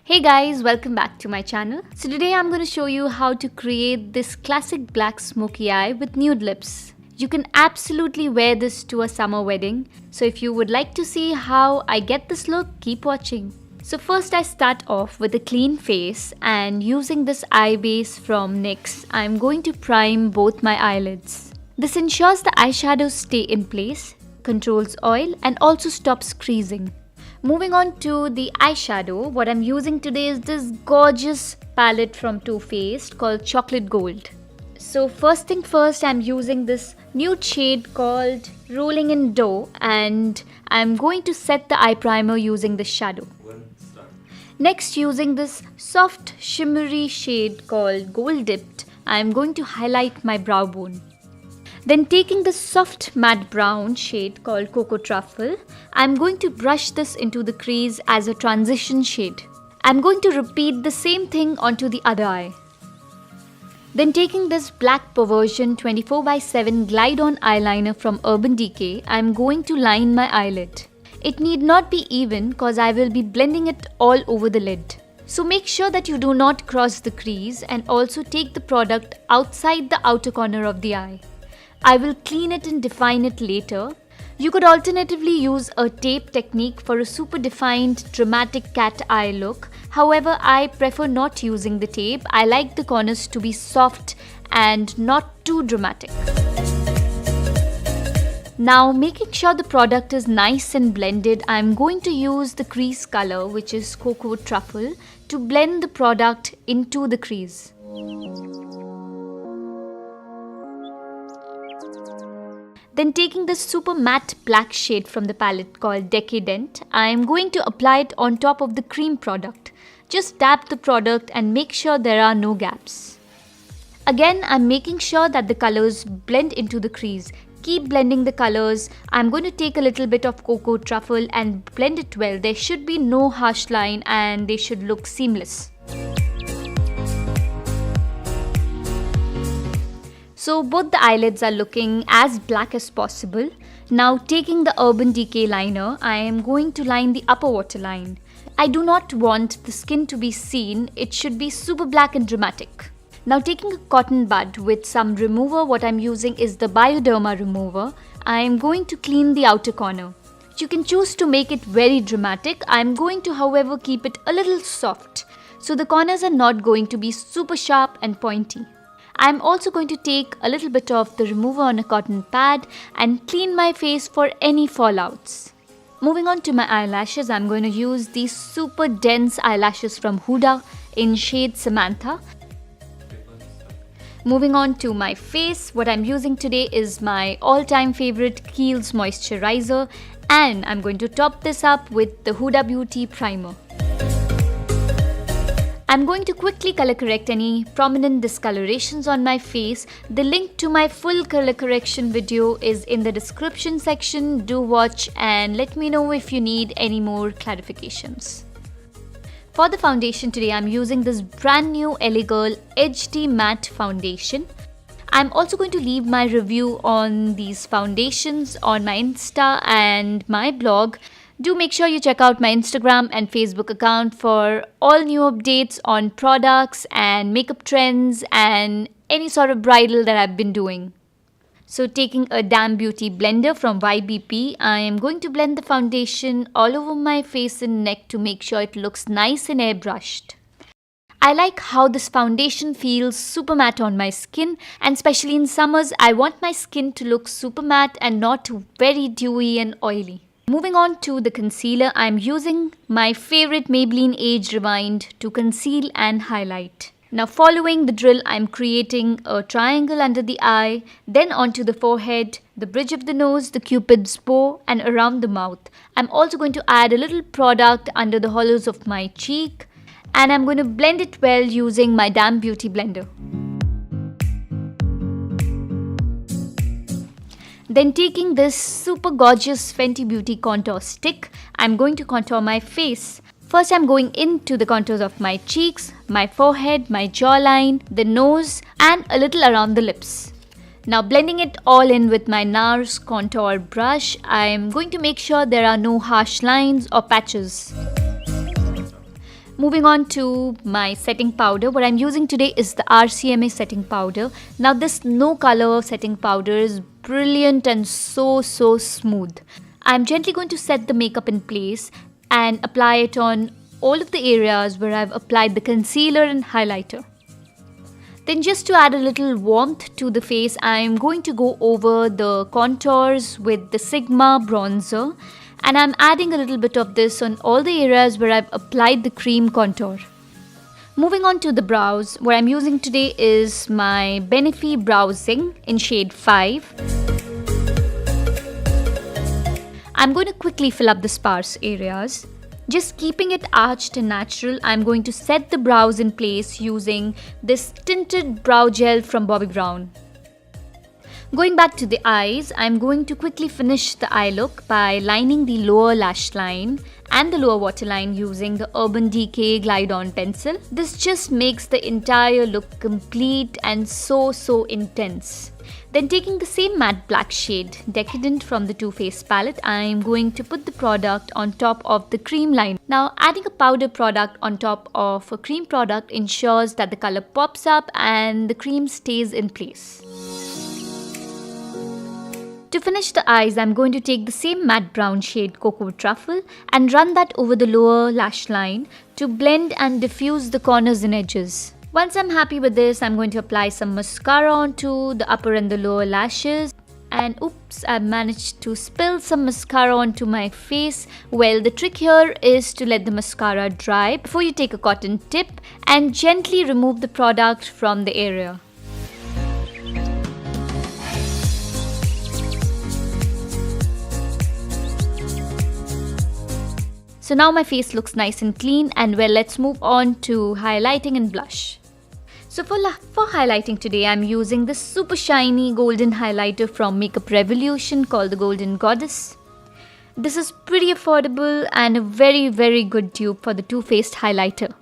Hey guys, welcome back to my channel. So today I'm going to show you how to create this classic black smoky eye with nude lips. You can absolutely wear this to a summer wedding. So if you would like to see how I get this look, keep watching. So first I start off with a clean face, and using this eye base from NYX, I'm going to prime both my eyelids. This ensures the eyeshadows stay in place, controls oil, and also stops creasing. Moving on to the eyeshadow, what I'm using today is this gorgeous palette from Too Faced called Chocolate Gold. So first thing first, I'm using this nude shade called Rolling in Dough, and I'm going to set the eye primer using this shadow. Next, using this soft shimmery shade called Gold Dipped, I'm going to highlight my brow bone. Then taking the soft matte brown shade called Cocoa Truffle, I'm going to brush this into the crease as a transition shade. I'm going to repeat the same thing onto the other eye. Then taking this Black Perversion 24/7 Glide On eyeliner from Urban Decay, I'm going to line my eyelid. It need not be even cause I will be blending it all over the lid. So make sure that you do not cross the crease, and also take the product outside the outer corner of the eye. I will clean it and define it later. You could alternatively use a tape technique for a super defined dramatic cat eye look. However, I prefer not using the tape. I like the corners to be soft and not too dramatic. Now, making sure the product is nice and blended, I'm going to use the crease color, which is Cocoa Truffle, to blend the product into the crease. Then taking this super matte black shade from the palette called Decadent, I am going to apply it on top of the cream product. Just dab the product and make sure there are no gaps. Again, I'm making sure that the colors blend into the crease. Keep blending the colors. I'm going to take a little bit of Cocoa Truffle and blend it well. There should be no harsh line and they should look seamless. So both the eyelids are looking as black as possible. Now taking the Urban Decay liner, I am going to line the upper waterline. I do not want the skin to be seen. It should be super black and dramatic. Now taking a cotton bud with some remover, what I'm using is the Bioderma remover. I am going to clean the outer corner. You can choose to make it very dramatic. I'm going to, however, keep it a little soft. So the corners are not going to be super sharp and pointy. I'm also going to take a little bit of the remover on a cotton pad and clean my face for any fallouts. Moving on to my eyelashes, I'm going to use these super dense eyelashes from Huda in shade Samantha. Moving on to my face, what I'm using today is my all-time favorite KIEHL'S moisturizer, and I'm going to top this up with the Huda Beauty primer. I'm going to quickly color correct any prominent discolorations on my face. The link to my full color correction video is in the description section. Do watch and let me know if you need any more clarifications. For the foundation today, I'm using this brand new LA Girl HD Matte Foundation. I'm also going to leave my review on these foundations on my Insta and my blog. Do make sure you check out my Instagram and Facebook account for all new updates on products and makeup trends and any sort of bridal that I've been doing. So taking a Damn Beauty blender from YBP, I am going to blend the foundation all over my face and neck to make sure it looks nice and airbrushed. I like how this foundation feels super matte on my skin, and especially in summers, I want my skin to look super matte and not very dewy and oily. Moving on to the concealer, I'm using my favorite Maybelline Age Rewind to conceal and highlight. Now following the drill, I'm creating a triangle under the eye, then onto the forehead, the bridge of the nose, the cupid's bow, and around the mouth. I'm also going to add a little product under the hollows of my cheek, and I'm going to blend it well using my Damn Beauty blender. Then taking this super gorgeous Fenty Beauty contour stick, I'm going to contour my face. First, I'm going into the contours of my cheeks, my forehead, my jawline, the nose, and a little around the lips. Now blending it all in with my NARS contour brush, I'm going to make sure there are no harsh lines or patches. Moving on to my setting powder. What I'm using today is the RCMA setting powder. Now this no color setting powder is brilliant and so smooth. I'm gently going to set the makeup in place and apply it on all of the areas where I've applied the concealer and highlighter. Then just to add a little warmth to the face, I'm going to go over the contours with the Sigma bronzer. And I'm adding a little bit of this on all the areas where I've applied the cream contour. Moving on to the brows, what I'm using today is my Benefit Brow ZING in shade 5. I'm going to quickly fill up the sparse areas. Just keeping it arched and natural, I'm going to set the brows in place using this tinted brow gel from Bobbi Brown. Going back to the eyes, I'm going to quickly finish the eye look by lining the lower lash line and the lower waterline using the Urban Decay Glide On pencil. This just makes the entire look complete and so intense. Then taking the same matte black shade, Decadent from the Too Faced palette, I'm going to put the product on top of the cream line. Now adding a powder product on top of a cream product ensures that the color pops up and the cream stays in place. To finish the eyes, I'm going to take the same matte brown shade Cocoa Truffle and run that over the lower lash line to blend and diffuse the corners and edges. Once I'm happy with this, I'm going to apply some mascara onto the upper and the lower lashes. And oops, I managed to spill some mascara onto my face. Well, the trick here is to let the mascara dry before you take a cotton tip and gently remove the product from the area. So now my face looks nice and clean, and well, let's move on to highlighting and blush. So for highlighting today, I'm using this super shiny golden highlighter from Makeup Revolution called the Golden Goddess. This is pretty affordable and a very good dupe for the Too Faced highlighter.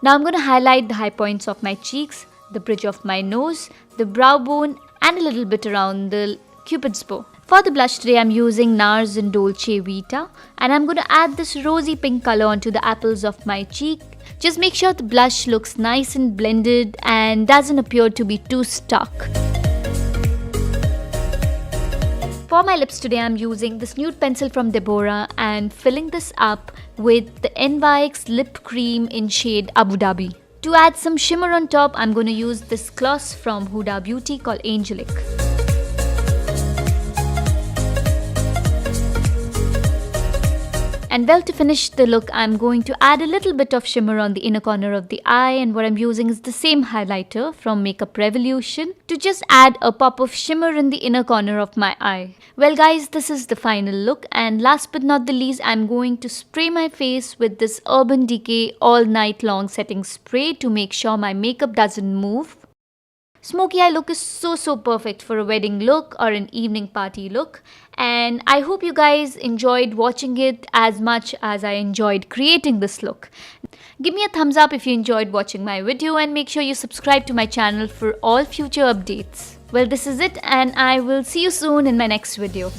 Now I'm going to highlight the high points of my cheeks, the bridge of my nose, the brow bone, and a little bit around the Cupid's bow. For the blush today, I'm using NARS in DOLCE VITA, and I'm going to add this rosy pink color onto the apples of my cheek. Just make sure the blush looks nice and blended and doesn't appear to be too stuck. For my lips today, I'm using this nude pencil from DEBORAH and filling this up with the NYX Lip Cream in shade Abu Dhabi. To add some shimmer on top, I'm going to use this gloss from Huda Beauty called ANGELIC. And well, to finish the look, I'm going to add a little bit of shimmer on the inner corner of the eye, and what I'm using is the same highlighter from Makeup Revolution to just add a pop of shimmer in the inner corner of my eye. Well guys, this is the final look, and last but not the least, I'm going to spray my face with this Urban Decay All Night Long Setting Spray to make sure my makeup doesn't move. Smoky eye look is so perfect for a wedding look or an evening party look, and I hope you guys enjoyed watching it as much as I enjoyed creating this look. Give me a thumbs up if you enjoyed watching my video, and make sure you subscribe to my channel for all future updates. Well, this is it, and I will see you soon in my next video.